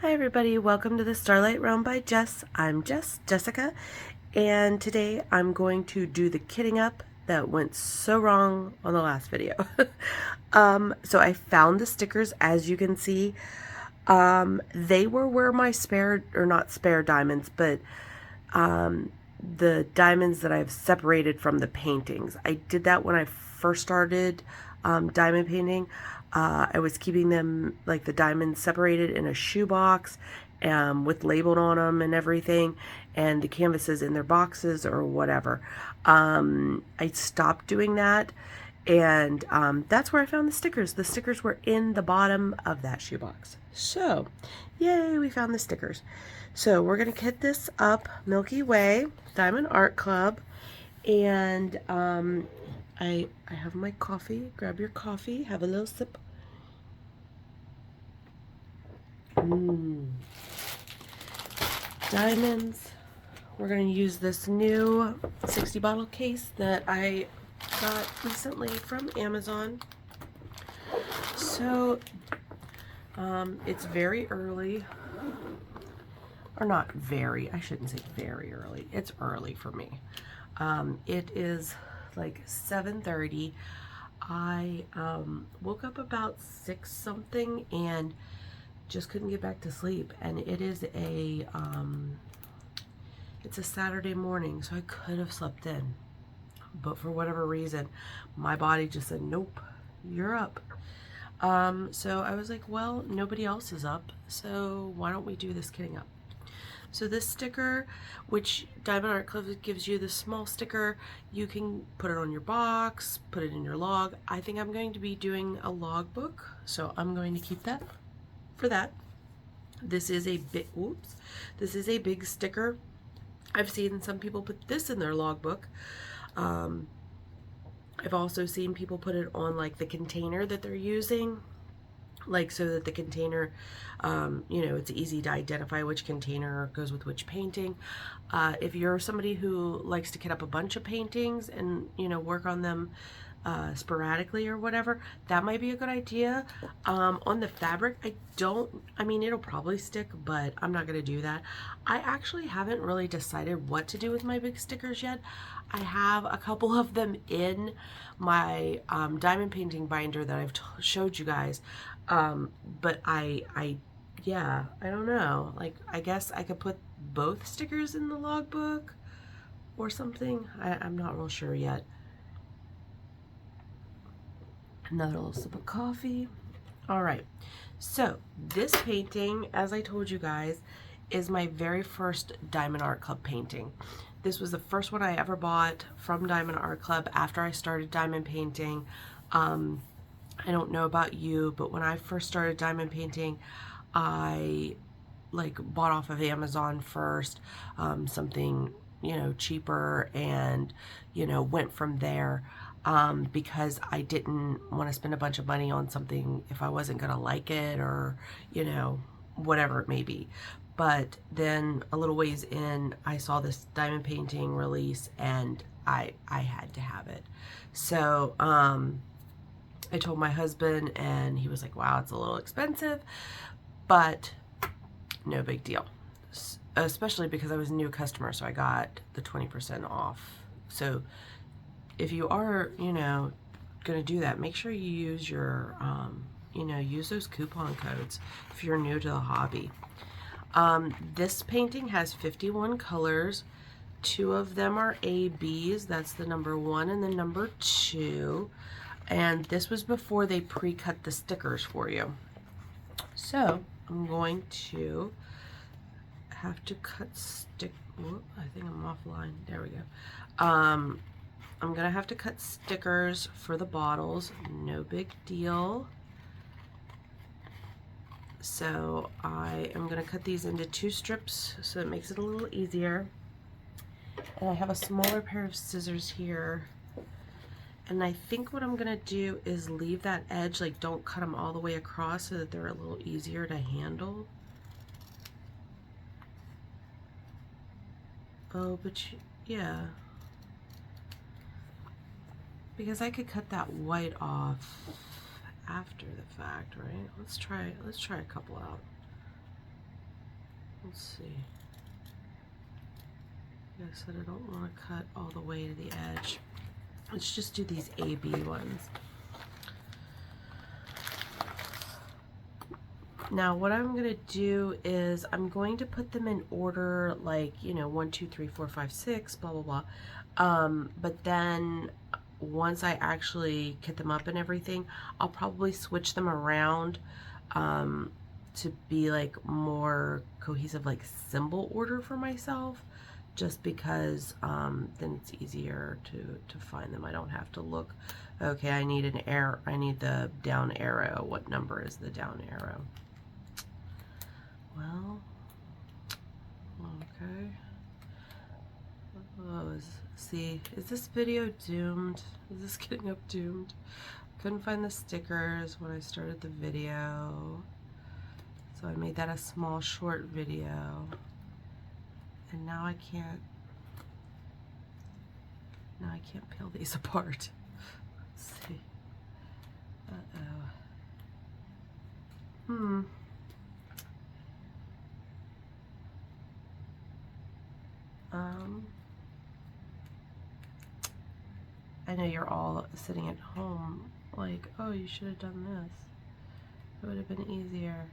Hi everybody, welcome to the Starlight Realm by Jess. I'm Jessica, and today I'm going to do the kitting up that went so wrong on the last video. So I found the stickers, as you can see. They were where my not spare diamonds, but the diamonds that I've separated from the paintings. I did that when I first started diamond painting. I was keeping them, like the diamonds, separated in a shoebox with labeled on them and everything, and the canvases in their boxes or whatever. I stopped doing that, and that's where I found the stickers. The stickers were in the bottom of that shoebox. So, yay, we found the stickers. So we're going to kit this up Milky Way, Diamond Art Club, and I have my coffee. Grab your coffee, have a little sip. Diamonds. We're going to use this new 60 bottle case that I got recently from Amazon. So it's very early, or not very, I shouldn't say very early, it's early for me. It is like 7:30. I woke up about 6 something and just couldn't get back to sleep, and it is it's a Saturday morning, so I could have slept in, but for whatever reason my body just said, nope, you're up. So I was like, well, nobody else is up, so why don't we do this kitting up? So this sticker, which Diamond Art Club gives you, the small sticker, you can put it on your box, put it in your log. I think I'm going to be doing a log book, so I'm going to keep that for that. This is a big, whoops, this is a big sticker. I've seen some people put this in their logbook. I've also seen people put it on like the container that they're using, like so that the container, you know, it's easy to identify which container goes with which painting. If you're somebody who likes to kit up a bunch of paintings and, you know, work on them sporadically or whatever, that might be a good idea. On the fabric, I mean, it'll probably stick, but I'm not going to do that. I actually haven't really decided what to do with my big stickers yet. I have a couple of them in my diamond painting binder that I've showed you guys, but yeah, I don't know. Like, I guess I could put both stickers in the logbook or something. I'm not real sure yet. Another little sip of coffee. All right, so this painting, as I told you guys, is my very first Diamond Art Club painting. This was the first one I ever bought from Diamond Art Club after I started diamond painting. I don't know about you, but when I first started diamond painting, I like bought off of Amazon first, something, you know, cheaper, and, you know, went from there. Because I didn't want to spend a bunch of money on something if I wasn't going to like it, or, you know, whatever it may be. But then a little ways in, I saw this diamond painting release, and I had to have it. So I told my husband, and he was like, wow, it's a little expensive, but no big deal. Especially because I was a new customer, so I got the 20% off. So if you are, you know, going to do that, make sure you use your, you know, use those coupon codes if you're new to the hobby. This painting has 51 colors. 2 of them are ABs. That's the number 1 and the number 2. And this was before they pre-cut the stickers for you. So I'm going to have to cut I think I'm offline. There we go. I'm gonna have to cut stickers for the bottles, no big deal. So I am gonna cut these into 2 strips so it makes it a little easier. And I have a smaller pair of scissors here. And I think what I'm gonna do is leave that edge, like don't cut them all the way across so that they're a little easier to handle. Oh, but yeah. Because I could cut that white off after the fact, right? Let's try a couple out. Let's see. Like I said, I don't want to cut all the way to the edge. Let's just do these AB ones. Now what I'm going to do is I'm going to put them in order, like, you know, 1, 2, 3, 4, 5, 6, blah, blah, blah. But then once I actually kit them up and everything, I'll probably switch them around to be like more cohesive, like symbol order for myself, just because then it's easier to find them. I don't have to look, okay, I need an arrow, I need the down arrow. What number is the down arrow? Well, okay. Oh, see, is this video doomed? Is this getting up doomed? Couldn't find the stickers when I started the video, so I made that a small short video, and now I can't peel these apart. Let's see. I know you're all sitting at home like, oh, you should have done this. It would have been easier.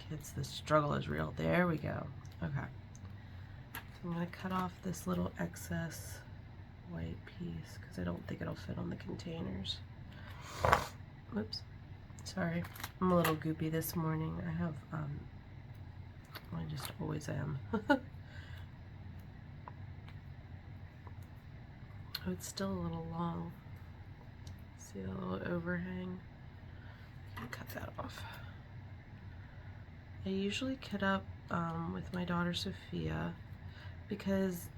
Kids, the struggle is real. There we go. Okay. So I'm going to cut off this little excess white piece because I don't think it'll fit on the containers. Whoops. Sorry. I'm a little goopy this morning. I have, I just always am. Oh, it's still a little long. See a little overhang? Cut that off. I usually kit up with my daughter Sophia because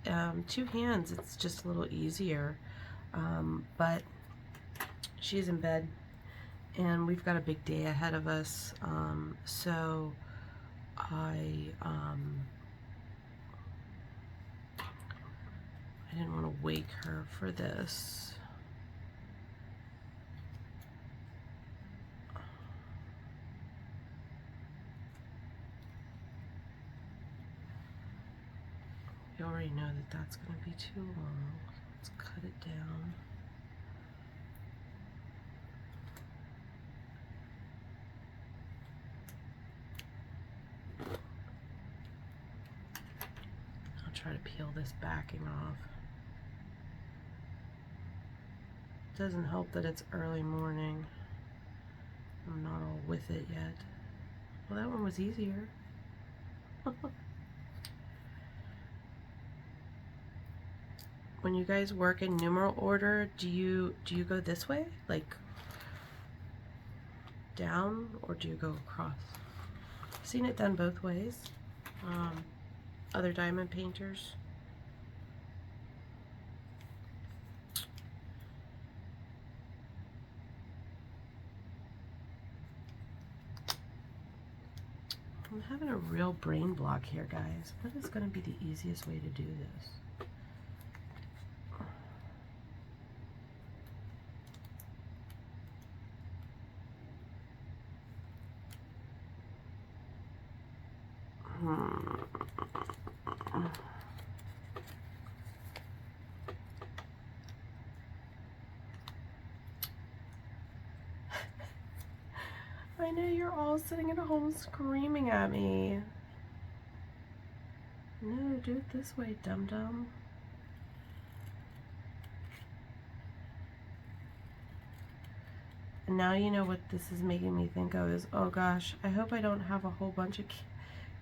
2 hands, it's just a little easier. But she's in bed and we've got a big day ahead of us. So I didn't want to wake her for this. You already know that that's going to be too long. Let's cut it down. I'll try to peel this backing off. It doesn't help that it's early morning. I'm not all with it yet. Well, that one was easier. When you guys work in numeral order, do you go this way, like down, or do you go across? I've seen it done both ways. Other diamond painters. I'm having a real brain block here, guys. What is going to be the easiest way to do this? I know you're all sitting at home screaming at me. No, do it this way, dum-dum. And now you know what this is making me think of is, oh gosh, I hope I don't have a whole bunch of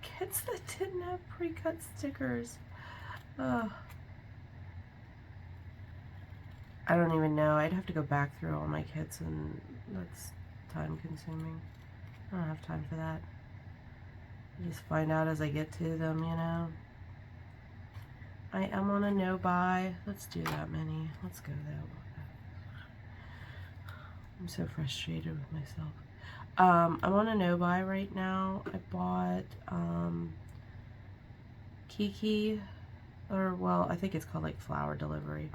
kits that didn't have pre-cut stickers. Ugh. I don't even know. I'd have to go back through all my kits, and that's time consuming. I don't have time for that. I just find out as I get to them, you know. I am on a no buy. Let's do that many. Let's go that way. I'm so frustrated with myself. I'm on a no buy right now. I bought Kiki, or well, I think it's called like flower delivery.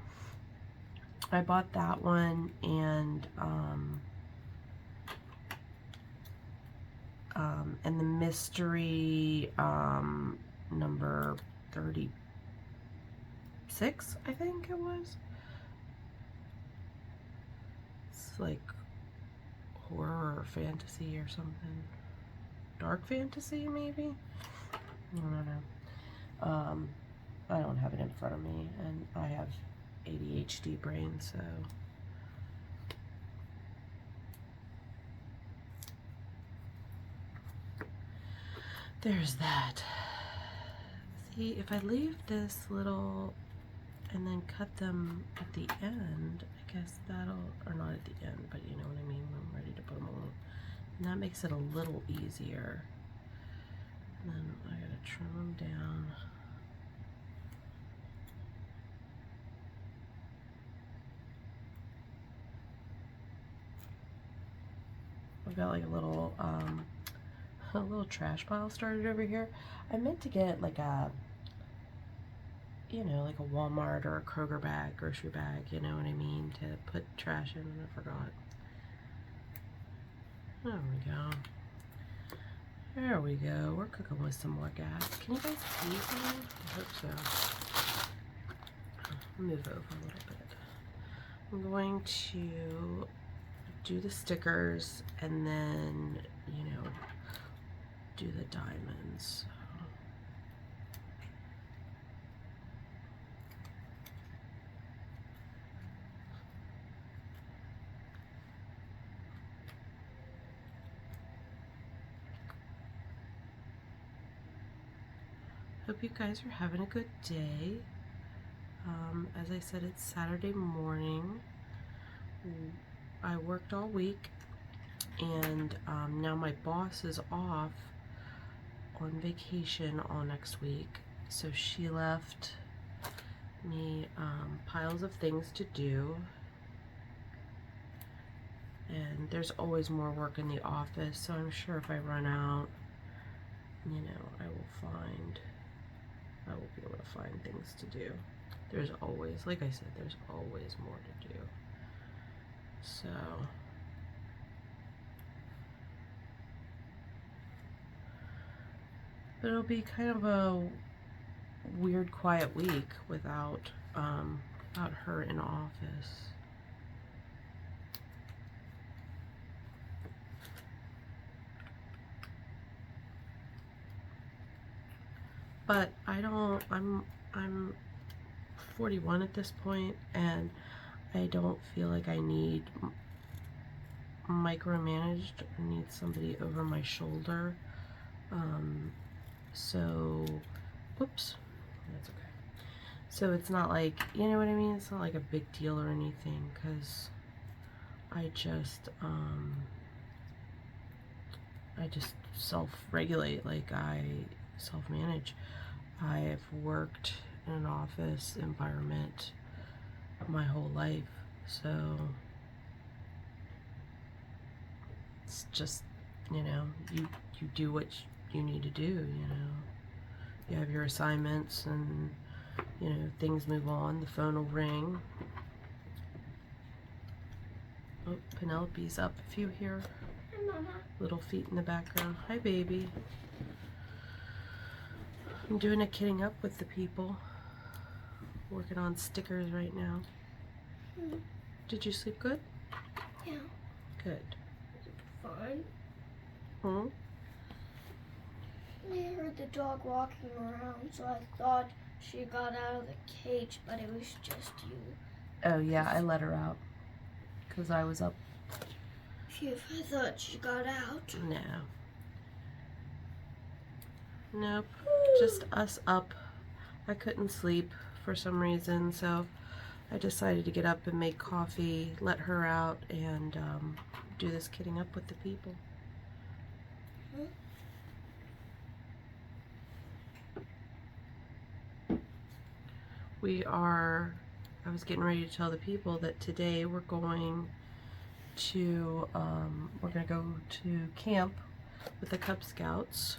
I bought that one, and the mystery number 36, I think it was. It's like horror or fantasy or something. Dark fantasy, maybe? I don't know. I don't have it in front of me, and I have ADHD brain, so. There's that. See, if I leave this little and then cut them at the end, I guess that'll, or not at the end, but you know what I mean, when I'm ready to put them on. And that makes it a little easier. And then I gotta trim them down. I've got like a little trash pile started over here. I meant to get like a, you know, like a Walmart or a Kroger bag, grocery bag, you know what I mean, to put trash in, and I forgot. There we go. There we go. We're cooking with some more gas. Can you guys see me? I hope so. I'll move over a little bit. I'm going to do the stickers and then, you know, do the diamonds. Hope you guys are having a good day. As I said, it's Saturday morning. I worked all week, and now my boss is off on vacation all next week, so she left me piles of things to do, and there's always more work in the office, so I'm sure if I run out, you know, I will be able to find things to do. There's always, like I said, there's always more to do. So but it'll be kind of a weird, quiet week without her in office. But I'm 41 at this point, and I don't feel like I need micromanaged or need somebody over my shoulder. So, whoops, that's okay. So it's not like, you know what I mean? It's not like a big deal or anything, because I just self-regulate, like I self-manage. I have worked in an office environment my whole life, so it's just, you know, you do what you need to do, you know. You have your assignments, and, you know, things move on. The phone will ring. Oh, Penelope's up, if you hear little feet in the background. Hi, baby. I'm doing a kitting up with the people. Working on stickers right now. Did you sleep good? Yeah. Good. Fine. Hmm? I heard the dog walking around, so I thought she got out of the cage, but it was just you. Oh yeah, I let her out because I was up. Phew, I thought she got out. No. Nope. Just us up. I couldn't sleep for some reason, so I decided to get up and make coffee, let her out, and do this kitting up with the people. I was getting ready to tell the people that today we're going to go to camp with the Cub Scouts.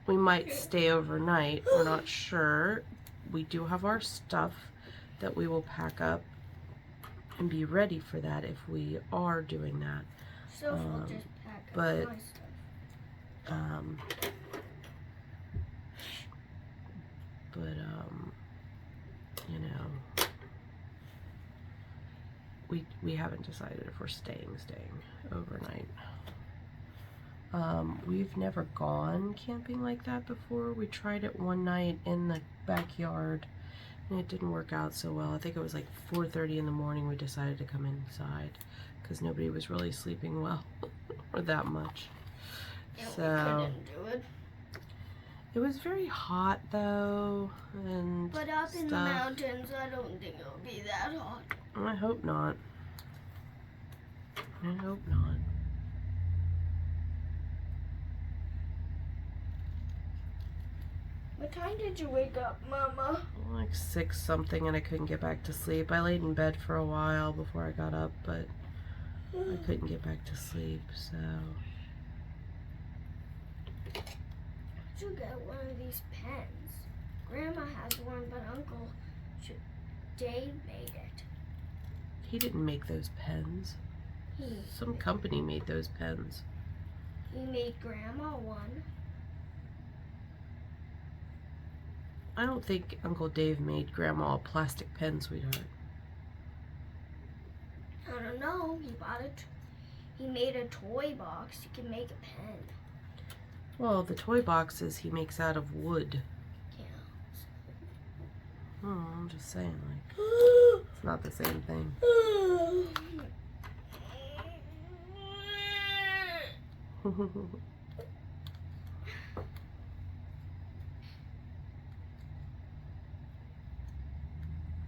We might stay overnight. We're not sure. We do have our stuff that we will pack up and be ready for that if we are doing that. So we'll just pack up but- my stuff. You know, we haven't decided if we're staying overnight. We've never gone camping like that before. We tried it one night in the backyard and it didn't work out so well. I think it was like 4:30 in the morning we decided to come inside because nobody was really sleeping well or that much. Yeah, So we couldn't do it. it was very hot though, and But up in the stuff. mountains, I don't think it'll be that hot. I hope not. I hope not. What time did you wake up, Mama? Like 6 something, and I couldn't get back to sleep. I laid in bed for a while before I got up, but I couldn't get back to sleep, so. You get one of these pens. Grandma has one, but Uncle Dave made it. He didn't make those pens. Some company made those pens. He made Grandma one. I don't think Uncle Dave made Grandma a plastic pen, sweetheart. I don't know. He made a toy box. You can make a pen. Well, the toy boxes he makes out of wood. Yeah. Oh, I'm just saying, like, it's not the same thing. Are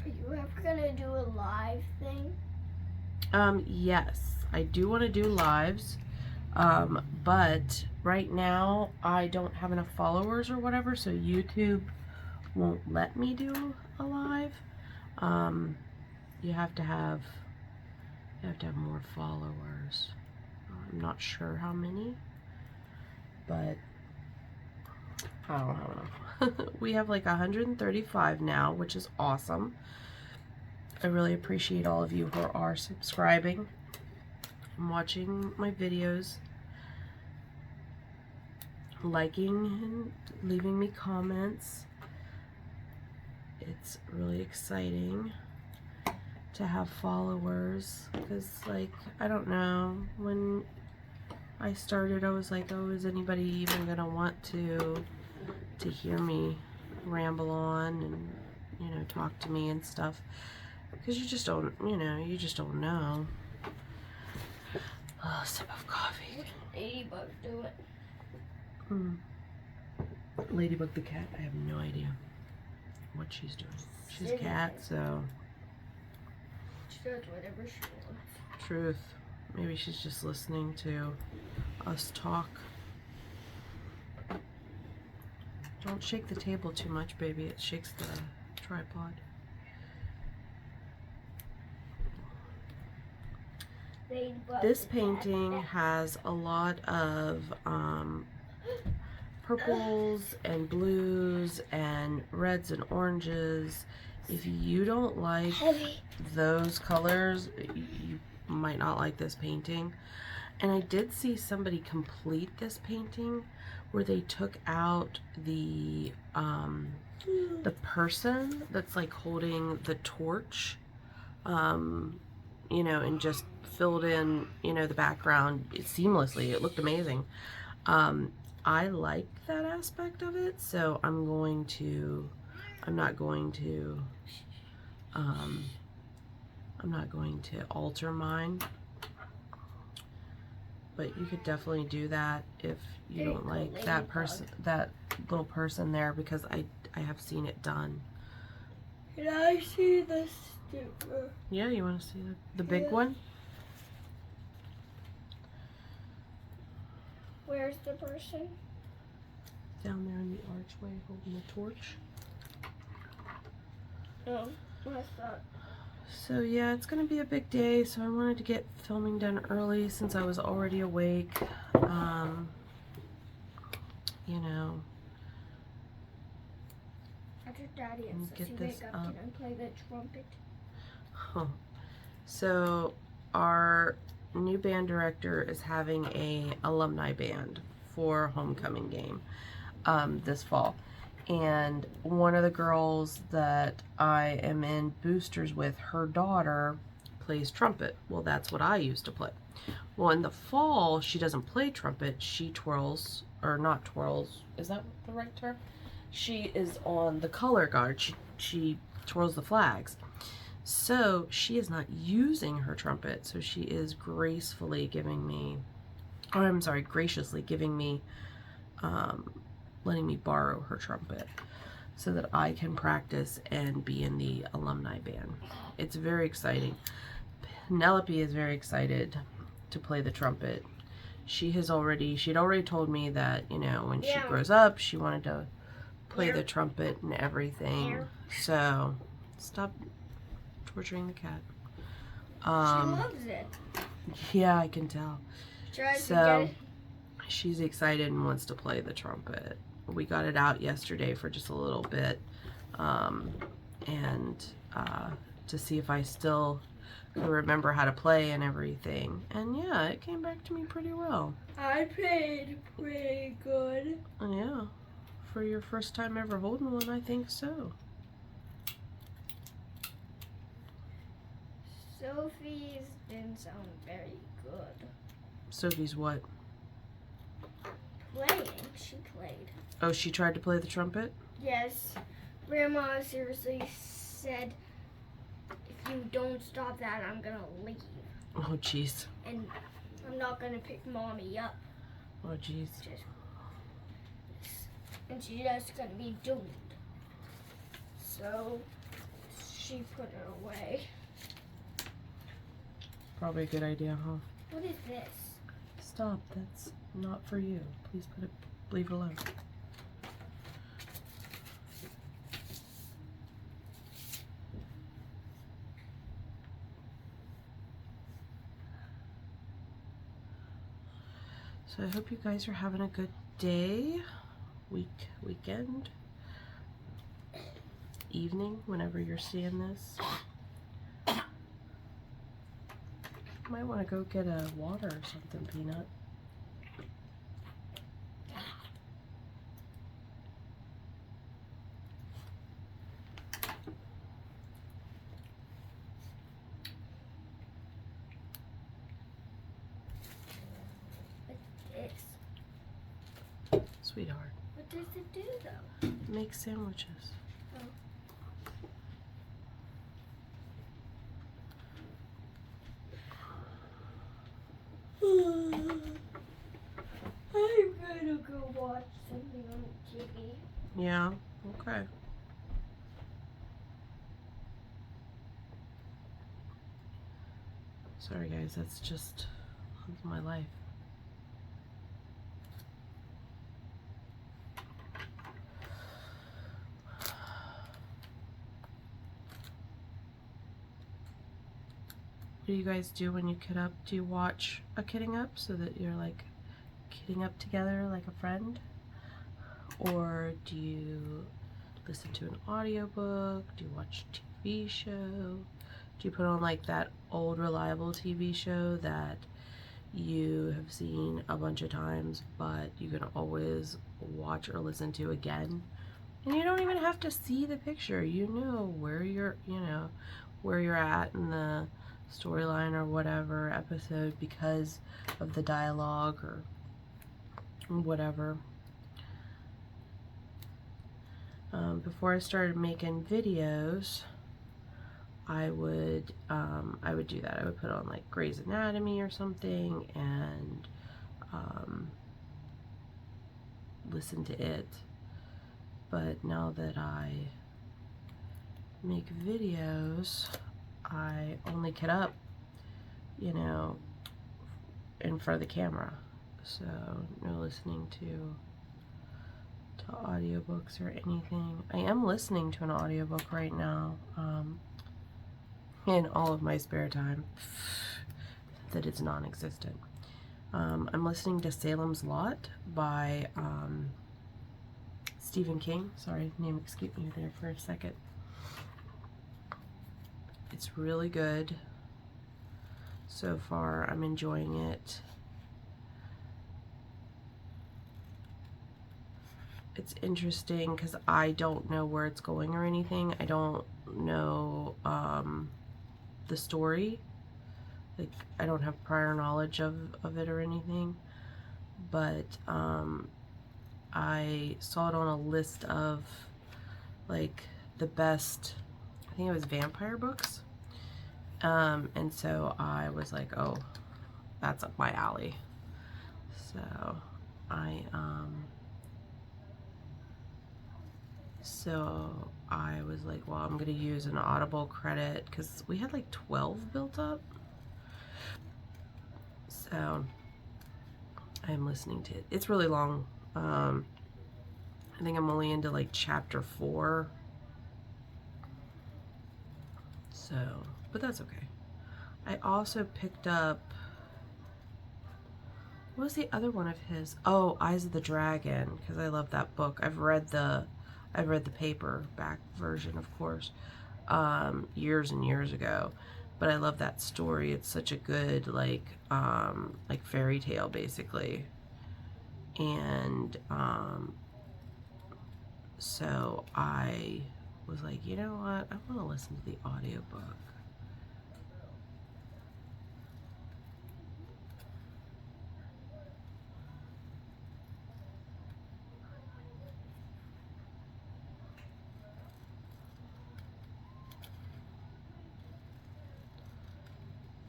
you ever gonna do a live thing? Yes, I do want to do lives, but right now I don't have enough followers or whatever, so YouTube won't let me do a live. You have to have more followers. I'm not sure how many, but I don't know. We have like 135 now, which is awesome. I really appreciate all of you who are subscribing and watching my videos, liking and leaving me comments. It's really exciting to have followers because, like, I don't know, when I started I was like, oh, is anybody even gonna want to hear me ramble on and, you know, talk to me and stuff, because you just don't, you know. Oh, sip of coffee. Ladybug do it. Ladybug the cat, I have no idea what she's doing. She's a cat, so. She does whatever she wants. Truth. Maybe she's just listening to us talk. Don't shake the table too much, baby. It shakes the tripod. This painting has a lot of purples and blues and reds and oranges. If you don't like those colors, you might not like this painting. And I did see somebody complete this painting where they took out the person that's like holding the torch, you know, and just filled in, you know, the background seamlessly. It looked amazing. I like that aspect of it, so I'm not going to alter mine. But you could definitely do that if you don't like that person, that little person there, because I have seen it done. Can I see the sticker? Yeah, you want to see the big one? Where's the person? Down there in the archway holding the torch. Oh, what's that? So yeah, it's gonna be a big day, so I wanted to get filming done early since I was already awake. You know, After Daddy and get Sissy this wake up, up. can I play the trumpet? Oh, So our new band director is having a alumni band for homecoming game this fall. And one of the girls that I am in boosters with, her daughter plays trumpet. Well, that's what I used to play. Well, in the fall, she doesn't play trumpet. She twirls, or not twirls, is that the right term? She is on the color guard. She twirls the flags. So she is not using her trumpet. So she is graciously giving me, letting me borrow her trumpet so that I can practice and be in the alumni band. It's very exciting. Penelope is very excited to play the trumpet. She'd already told me that, you know, when she grows up, she wanted to play the trumpet and everything. So, stop torturing the cat. She loves it. Yeah, I can tell. Tries to get it. She's excited and wants to play the trumpet. We got it out yesterday for just a little bit, and to see if I still could remember how to play and everything. And yeah, it came back to me pretty well. I played pretty good. Yeah, for your first time ever holding one, I think so. Sophie's didn't sound very good. Sophie's what? Playing. She played. Oh, she tried to play the trumpet? Yes. Grandma seriously said, if you don't stop that, I'm gonna leave. Oh, jeez. And I'm not gonna pick Mommy up. Oh, jeez. And she's just gonna be doomed. So she put it away. Probably a good idea, huh? What is this? Stop. That's not for you. Please leave it alone. So I hope you guys are having a good day, weekend, evening, whenever you're seeing this. Might want to go get a water or something, Peanut. What's this? Sweetheart. What does it do though? Make sandwiches. I'm gonna go watch something on TV. Yeah, okay. Sorry guys, that's my life. What do you guys do when you kid up? Do you watch a kidding up so that you're like kidding up together like a friend? Or do you listen to an audiobook? Do you watch a TV show? Do you put on like that old reliable TV show that you have seen a bunch of times but you can always watch or listen to again? And you don't even have to see the picture. You know where you're at in the storyline or whatever episode because of the dialogue or whatever. Before I started making videos, I would do that. I would put on like Grey's Anatomy or something and listen to it. But now that I make videos, I only get up, you know, in front of the camera. So no listening to audiobooks or anything. I am listening to an audiobook right now in all of my spare time that is non-existent. I'm listening to Salem's Lot by Stephen King. Sorry, name escaped me there for a second. It's really good. so far. I'm enjoying it. It's interesting because I don't know where it's going or anything. I don't know the story. Like, I don't have prior knowledge of it or anything. But I saw it on a list of, like, the best, I think it was vampire books. And so I was like, oh, that's up my alley. So I was like, well, I'm gonna use an Audible credit because we had like 12 built up. So I'm listening to it. It's really long. I think I'm only into like chapter 4. So, but that's okay. I also picked up, what was the other one of his? Oh, Eyes of the Dragon, because I love that book. I've read the paperback version, of course, years and years ago. But I love that story. It's such a good like fairy tale basically. And so I was like, you know what? I want to listen to the audiobook.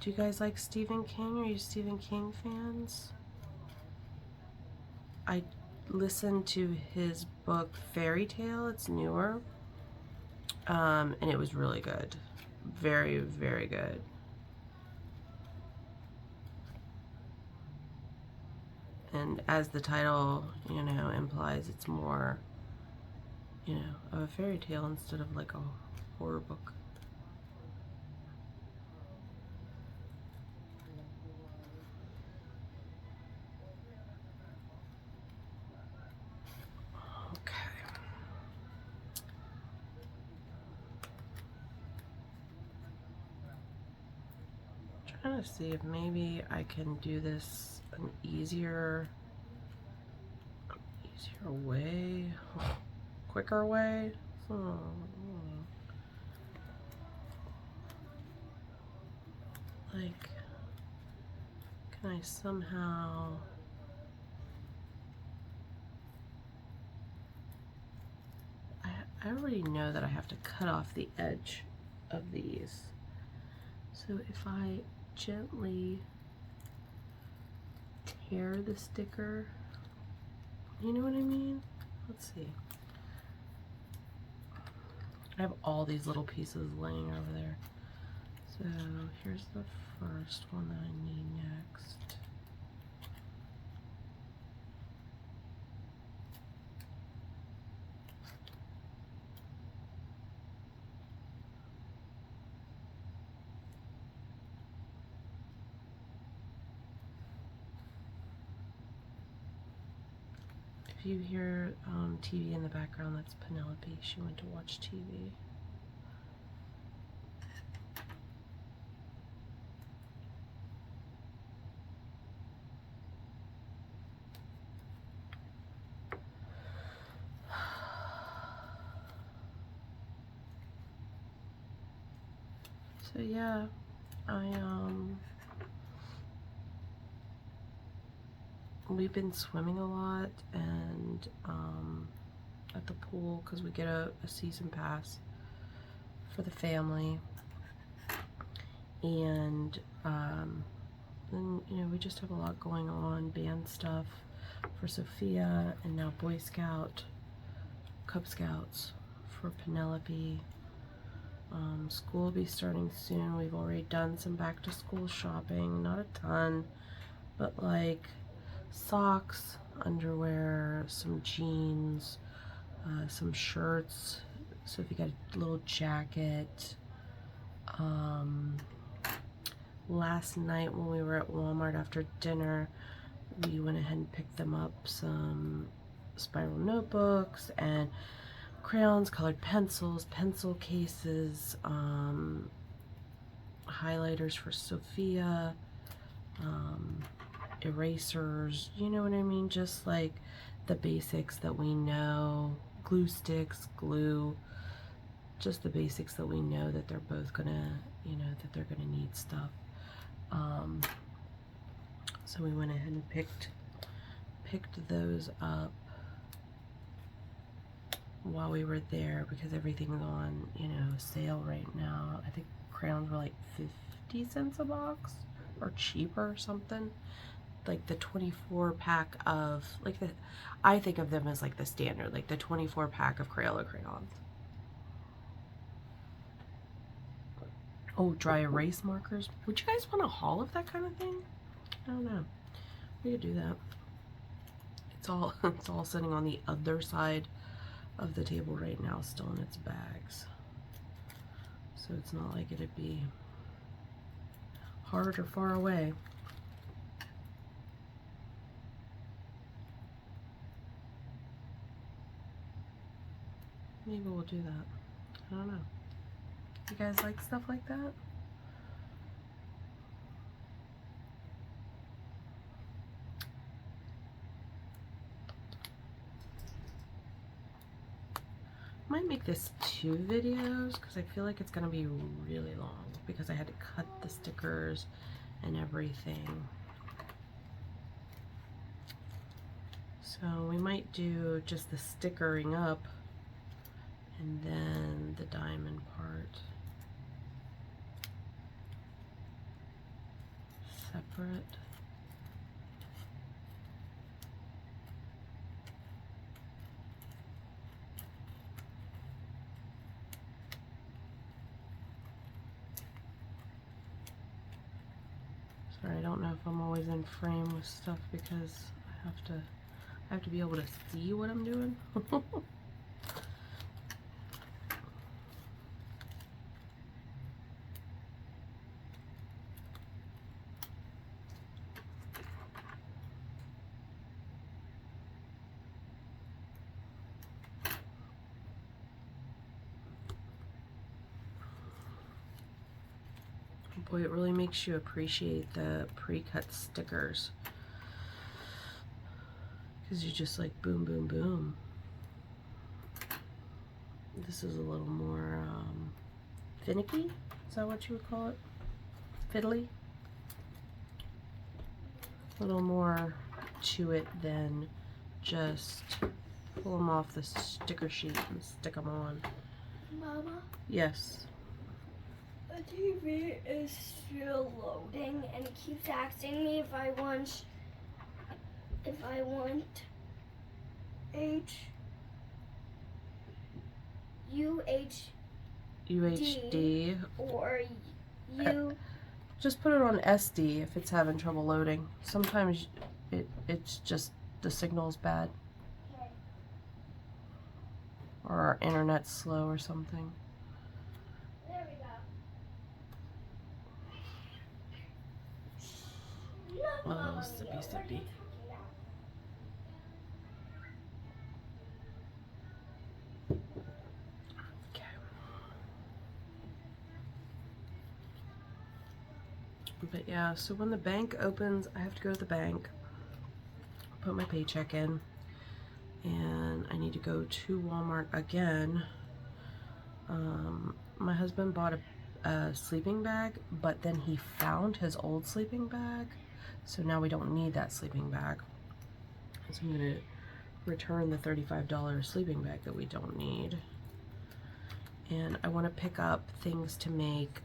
Do you guys like Stephen King? Are you Stephen King fans? I listened to his book Fairy Tale. It's newer. And it was really good. Very, very good. And as the title, you know, implies, it's more, you know, of a fairy tale instead of like a horror book. Trying to see if maybe I can do this an easier way, quicker way. Like, can I somehow? I already know that I have to cut off the edge of these. So if I gently tear the sticker, you know what I mean? Let's see. I have all these little pieces laying over there. So here's the first one that I need next. If you hear TV in the background, that's Penelope. She went to watch TV. So yeah, we've been swimming a lot and at the pool because we get a season pass for the family, and then, you know, we just have a lot going on, band stuff for Sophia, and now Boy Scout, Cub Scouts for Penelope. School will be starting soon. We've already done some back to school shopping, not a ton, but like socks, underwear, some jeans, some shirts. So if you got a little jacket. Last night when we were at Walmart after dinner, we went ahead and picked them up some spiral notebooks and crayons, colored pencils, pencil cases, highlighters for Sophia, erasers, you know what I mean? Just like the basics that we know, glue sticks, glue, just the basics that we know that they're both gonna, you know, that they're gonna need stuff. So we went ahead and picked those up while we were there because everything's on, you know, sale right now. I think crayons were like 50 cents a box or cheaper or something. Like the 24 pack of, like the, I think of them as like the standard, like the 24 pack of Crayola crayons. Oh, dry erase markers. Would you guys want a haul of that kind of thing? I don't know. We could do that. It's all sitting on the other side of the table right now, still in its bags. So it's not like it'd be hard or far away. Maybe we'll do that. I don't know. You guys like stuff like that? Might make this 2 videos because I feel like it's gonna be really long because I had to cut the stickers and everything. So we might do just the stickering up and then the diamond part separate. Sorry, I don't know if I'm always in frame with stuff because I have to be able to see what I'm doing. Boy, it really makes you appreciate the pre-cut stickers because you just like boom, boom, boom. This is a little more finicky. Is that what you would call it? Fiddly? A little more to it than just pull them off the sticker sheet and stick them on. Mama? Yes. The TV is still loading and it keeps asking me if I want UHD or U. Just put it on SD if it's having trouble loading. Sometimes it's just the signal's bad. Okay. Or our internet's slow or something. There we go. Oh, sippy sippy. Okay. But yeah, so when the bank opens, I have to go to the bank, put my paycheck in, and I need to go to Walmart again. My husband bought a sleeping bag, but then he found his old sleeping bag, so now we don't need that sleeping bag. So I'm gonna return the $35 sleeping bag that we don't need. And I want to pick up things to make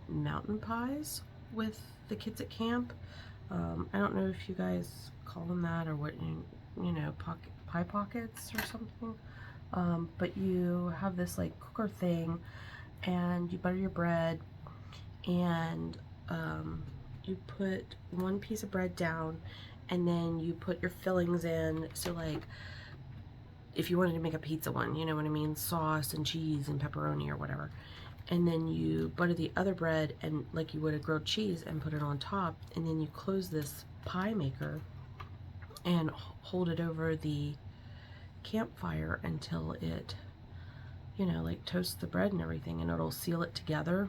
mountain pies with the kids at camp. I don't know if you guys call them that or what, you know, pie pockets or something. But you have this like cooker thing and you butter your bread and you put one piece of bread down and then you put your fillings in. So like if you wanted to make a pizza one, you know what I mean, sauce and cheese and pepperoni or whatever, and then you butter the other bread and like you would a grilled cheese and put it on top, and then you close this pie maker and hold it over the campfire until it, you know, like toasts the bread and everything, and it'll seal it together.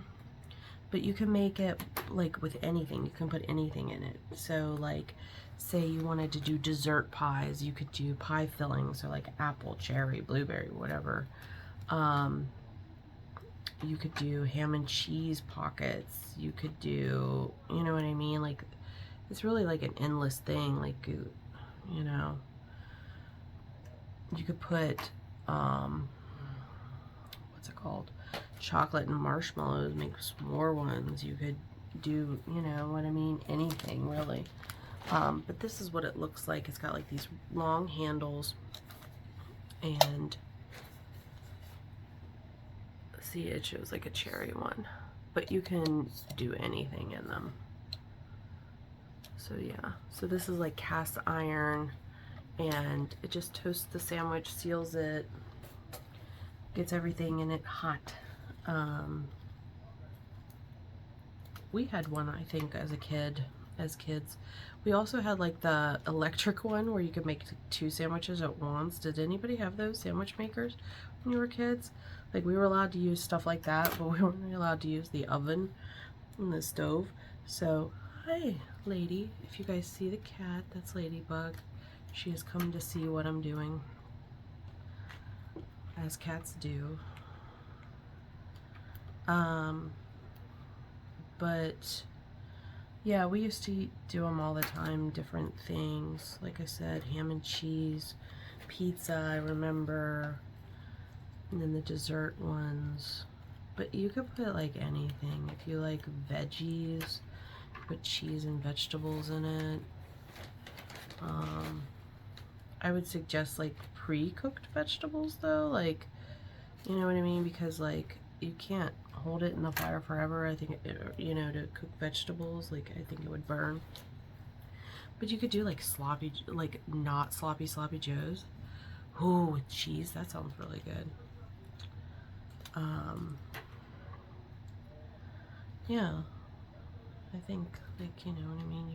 but you can make it like with anything. You can put anything in it. So like, say you wanted to do dessert pies, you could do pie fillings, so like apple, cherry, blueberry, whatever. You could do ham and cheese pockets. You could do, you know what I mean? Like, it's really like an endless thing. Like, you know, you could put, what's it called? Chocolate and marshmallows, make s'more ones. You could do, you know what I mean? Anything really. But this is what it looks like. It's got like these long handles, and see, it shows like a cherry one, but you can do anything in them. So yeah, so this is like cast iron, and it just toasts the sandwich, seals it, gets everything in it hot. We had one, I think, as kids. We also had like the electric one where you could make 2 sandwiches at once. Did anybody have those sandwich makers when you were kids? Like, we were allowed to use stuff like that, but we weren't really allowed to use the oven and the stove. So, hi, lady. If you guys see the cat, that's Ladybug. She has come to see what I'm doing, as cats do. But yeah, we used to do them all the time, different things. Like I said, ham and cheese, pizza, I remember, and then the dessert ones. But you could put like anything. If you like veggies, put cheese and vegetables in it. I would suggest like pre-cooked vegetables though, like, you know what I mean? Because like, you can't hold it in the fire forever. I think, you know, to cook vegetables, like, I think it would burn. But you could do like sloppy, like not sloppy joes. Ooh, with cheese, that sounds really good. Yeah, I think, like, you know what I mean?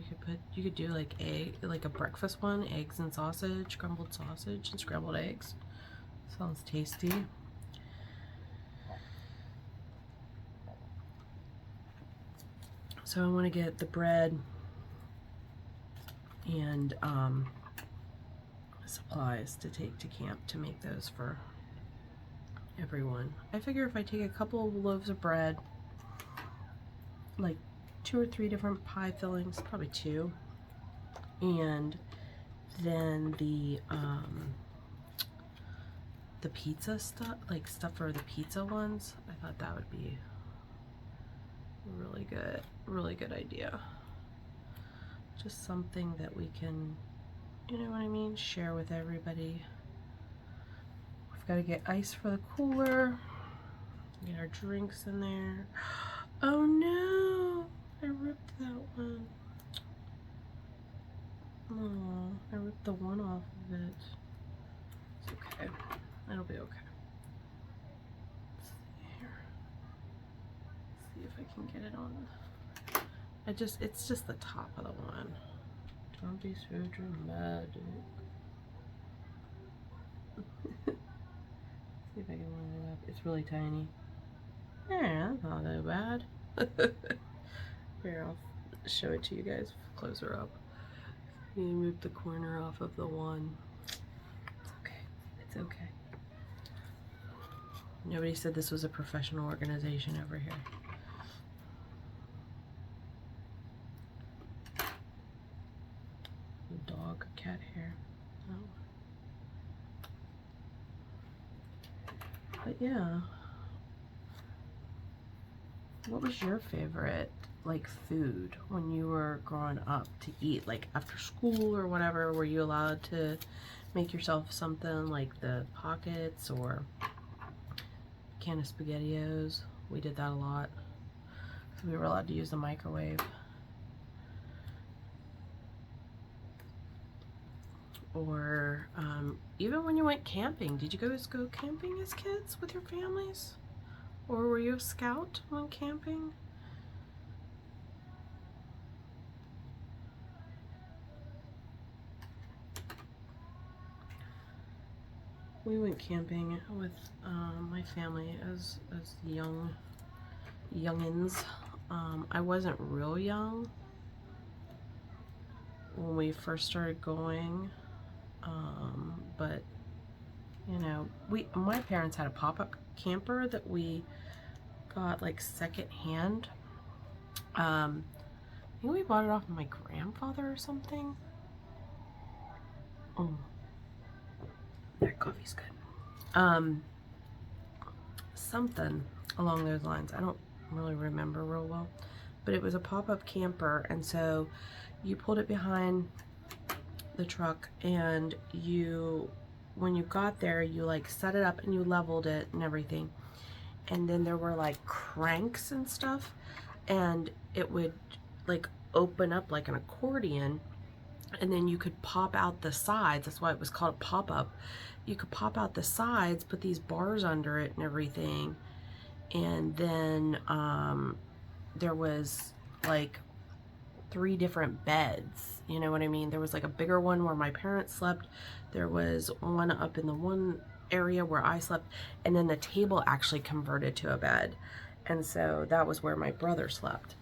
You could do like like a breakfast one, eggs and sausage, crumbled sausage and scrambled eggs. Sounds tasty. So I want to get the bread and supplies to take to camp to make those for everyone. I figure if I take a couple of loaves of bread, like 2 or 3 different pie fillings, probably 2, and then the pizza stuff, like stuff for the pizza ones, I thought that would be really good idea. Just something that we can, you know what I mean, share with everybody. We've got to get ice for the cooler, get our drinks in there. Oh no, I ripped that one. Oh, I ripped the one off of it. It's okay, it'll be okay. Let's see here. Let's see if I can get it on. It's just the top of the one. Don't be so dramatic. See if I can line it up. It's really tiny. Yeah, that's not that bad. Here, I'll show it to you guys closer up. You move the corner off of the one. It's okay. It's okay. Nobody said this was a professional organization over here. Dog, cat hair. Oh. But yeah. What was your favorite, like, food when you were growing up to eat? Like, after school or whatever, were you allowed to make yourself something like the pockets or can of SpaghettiOs? We did that a lot. We were allowed to use the microwave. Or even when you went camping, did you guys go camping as kids with your families? Or were you a scout when camping? We went camping with my family as youngins. I wasn't real young when we first started going, but you know, my parents had a pop-up camper that we got like secondhand. I think we bought it off of my grandfather or something. Oh, that coffee's good. Something along those lines. I don't really remember real well, but it was a pop-up camper, and so you pulled it behind the truck, and when you got there, you like set it up and you leveled it and everything, and then there were like cranks and stuff, and it would like open up like an accordion, and then you could pop out the sides. That's why it was called a pop-up. You could pop out the sides, put these bars under it and everything, and then there was like 3 different beds, you know what I mean? There was like a bigger one where my parents slept, there was one up in the one area where I slept, and then the table actually converted to a bed, and so that was where my brother slept.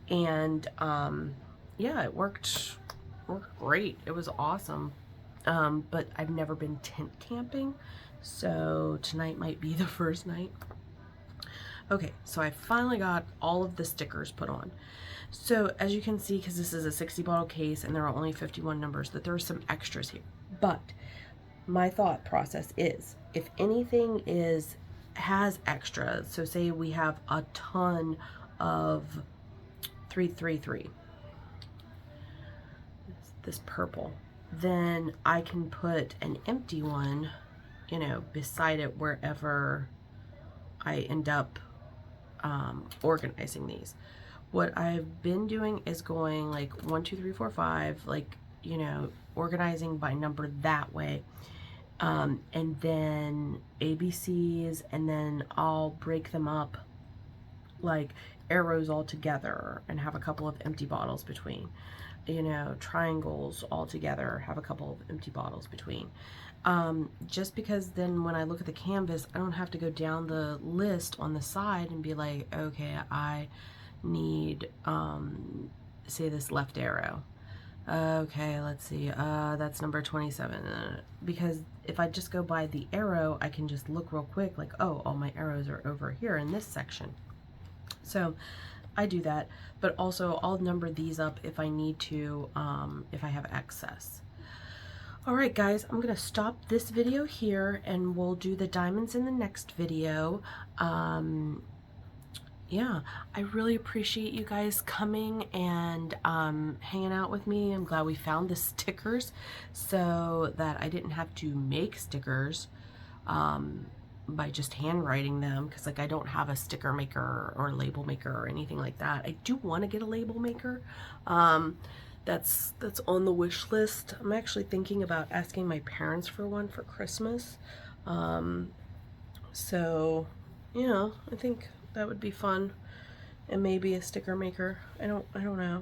And yeah, it worked great. It was awesome. But I've never been tent camping, so tonight might be the first night. Okay, so I finally got all of the stickers put on. So as you can see, because this is a 60 bottle case and there are only 51 numbers, that there are some extras here. But my thought process is, if anything has extras, so say we have a ton of 333, this purple, then I can put an empty one, you know, beside it wherever I end up organizing these. What I've been doing is going like 1, 2, 3, 4, 5, like, you know, organizing by number that way. And then ABCs, and then I'll break them up like arrows all together and have a couple of empty bottles between. You know, triangles all together, have a couple of empty bottles between. Just because then when I look at the canvas, I don't have to go down the list on the side and be like, okay, I need, say this left arrow. Okay, let's see, that's number 27. Because if I just go by the arrow, I can just look real quick like, oh, all my arrows are over here in this section. So I do that, but also I'll number these up if I need to, if I have excess. All right, guys, I'm gonna stop this video here and we'll do the diamonds in the next video. Yeah, I really appreciate you guys coming and hanging out with me. I'm glad we found the stickers so that I didn't have to make stickers by just handwriting them, because like I don't have a sticker maker or label maker or anything like that. I do want to get a label maker. That's on the wish list. I'm actually thinking about asking my parents for one for Christmas. So yeah, I think that would be fun, and maybe a sticker maker. I don't know.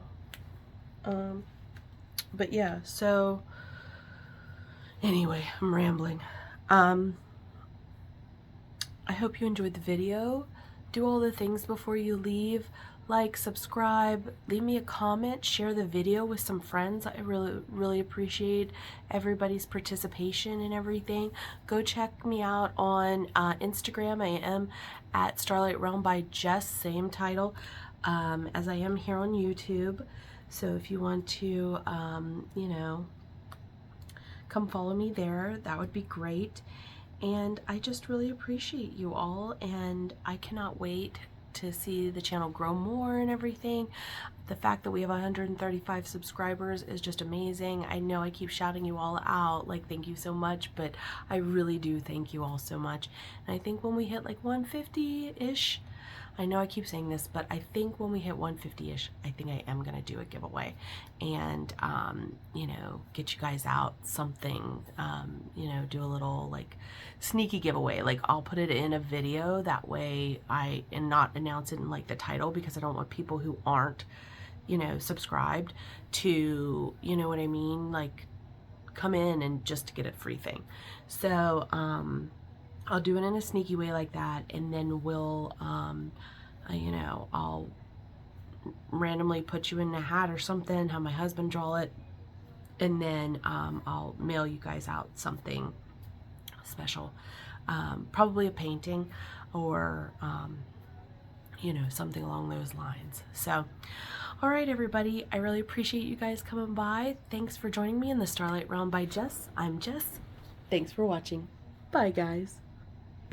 But yeah, so anyway, I'm rambling. I hope you enjoyed the video. Do all the things before you leave. Like, subscribe, leave me a comment, share the video with some friends. I really appreciate everybody's participation and everything. Go check me out on Instagram. I am at Starlight Realm by Jess, same title as I am here on YouTube. So if you want to, you know, come follow me there, that would be great. And I just really appreciate you all, and I cannot wait to see the channel grow more and everything. The fact that we have 135 subscribers is just amazing. I know I keep shouting you all out, like, thank you so much, but I really do thank you all so much. And I think when we hit like 150-ish, I know I keep saying this, but I think when we hit 150-ish, I think I am gonna do a giveaway and, you know, get you guys out something, you know, do a little like sneaky giveaway. Like, I'll put it in a video, that way and not announce it in like the title, because I don't want people who aren't, you know, subscribed to, you know what I mean, like come in and just to get a free thing. So, I'll do it in a sneaky way like that, and then we'll, you know, I'll randomly put you in a hat or something, have my husband draw it, and then I'll mail you guys out something special. Probably a painting or, you know, something along those lines. So, all right, everybody, I really appreciate you guys coming by. Thanks for joining me in the Starlight Realm by Jess. I'm Jess. Thanks for watching. Bye, guys.